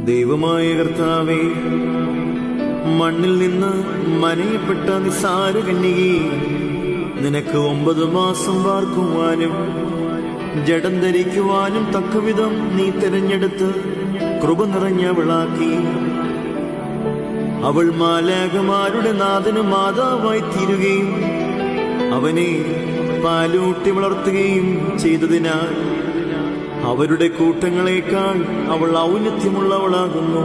ദൈവമായ കർത്താവേ, മണ്ണിൽ നിന്ന് മനയപ്പെട്ട നിസ്സാര കന്യകേ, നിനക്ക് 9 മാസം പാർക്കുവാനും ജഡം ധരിക്കുവാനും തക്കവിധം നീ തിരഞ്ഞെടുത്ത് കൃപ നിറഞ്ഞവളാക്കി. അവൾ മാലാഖമാരുടെ നാഥനും മാതാവായി തീരുകയും അവനെ പാലൂട്ടി വളർത്തുകയും ചെയ്തതിനാൽ അവരുടെ കൂട്ടങ്ങളെക്കാൾ അവൾ ഔന്നത്യമുള്ളവളാകുന്നു.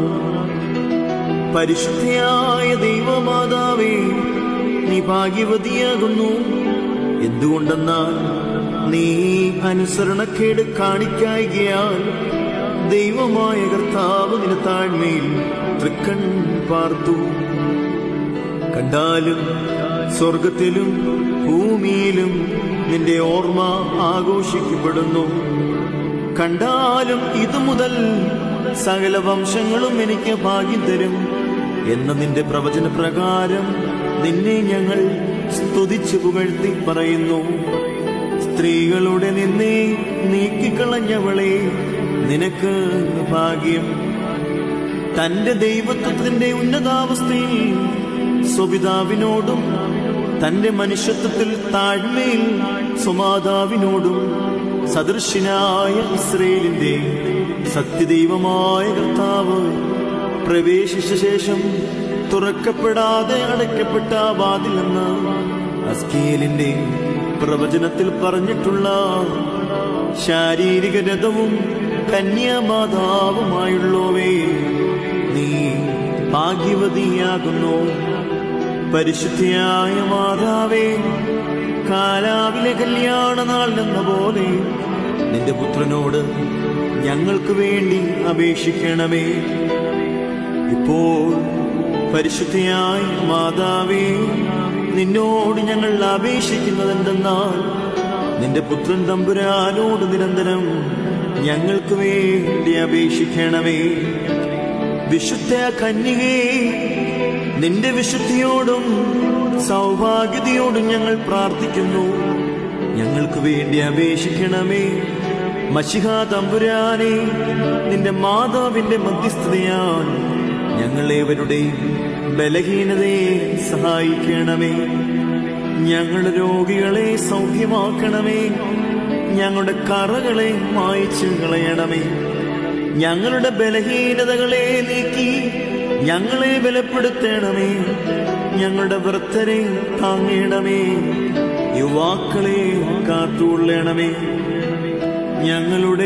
പരിശുദ്ധയായ ദൈവമാതാവേ, നീ ഭാഗ്യവതിയാകുന്നു. എന്തുകൊണ്ടെന്നാൽ നീ അനുസരണക്കേട് കാണിക്കായികയാൽ ദൈവമായ കർത്താവ് നിന്റെ താഴ്മയിൽ തൃക്കൺ പാർത്തു. കണ്ടാലും സ്വർഗത്തിലും ഭൂമിയിലും നിന്റെ ഓർമ്മ ആഘോഷിക്കപ്പെടുന്നു. കണ്ടാലും ഇതു മുതൽ സകല വംശങ്ങളും എനിക്ക് ഭാഗ്യം തരും എന്ന നിന്റെ പ്രവചന പ്രകാരം നിന്നെ ഞങ്ങൾ സ്തുതിച്ചു പുകഴ്ത്തി പറയുന്നു. സ്ത്രീകളുടെ നിന്നെ നീക്കിക്കളഞ്ഞവളെ, നിനക്ക് ഭാഗ്യം. തന്റെ ദൈവത്വത്തിന്റെ ഉന്നതാവസ്ഥയിൽ സ്വപിതാവിനോടും തന്റെ മനുഷ്യത്വത്തിൽ താഴ്മയിൽ സ്വമാതാവിനോടും സദൃശനായ ഇസ്രയേലിന്റെ സത്യദൈവമായ കർത്താവ് പ്രവേശിച്ച ശേഷം തുറക്കപ്പെടാതെ അടയ്ക്കപ്പെട്ട വാതിലെന്ന് ഹസ്കീയേലിന്റെ പ്രവചനത്തിൽ പറഞ്ഞിട്ടുള്ള ശാരീരിക രഥവും കന്യാമാതാവുമായുള്ളവേ, നീ ഭാഗ്യവതിയാകുന്നു. പരിശുദ്ധിയായ മാതാവേ, കാലാവിലെ കല്യാണ നാളിലെന്ന പോലെ നിന്റെ പുത്രനോട് ഞങ്ങൾക്ക് വേണ്ടി അപേക്ഷിക്കണമേ. ഇപ്പോൾ പരിശുദ്ധയായ മാതാവേ, നിന്നോട് ഞങ്ങൾ അപേക്ഷിക്കുന്നതെന്തെന്നാൽ നിന്റെ പുത്രൻ തമ്പുരാനോട് നിരന്തരം ഞങ്ങൾക്ക് വേണ്ടി അപേക്ഷിക്കണമേ. വിശുദ്ധ കന്യകേ, നിന്റെ വിശുദ്ധിയോടും സൗഭാഗ്യതയോടും ഞങ്ങൾ പ്രാർത്ഥിക്കുന്നു. ഞങ്ങൾക്ക് വേണ്ടി അപേക്ഷിക്കണമേ. മശിഹാ തമ്പുരാനെ, നിന്റെ മാതാവിന്റെ മധ്യസ്ഥതയാൽ ഞങ്ങളേവരുടെയും ബലഹീനതയെ സഹായിക്കണമേ. ഞങ്ങളുടെ രോഗികളെ സൗഖ്യമാക്കണമേ. ഞങ്ങളുടെ കറകളെ മായ്ച്ചു കളയണമേ. ഞങ്ങളുടെ ബലഹീനതകളെ നീക്കി ഞങ്ങളെ ബലപ്പെടുത്തണമേ. ഞങ്ങളുടെ വൃദ്ധരെ താങ്ങണമേ. യുവാക്കളെ കാത്തുകൊള്ളണമേ. ഞങ്ങളുടെ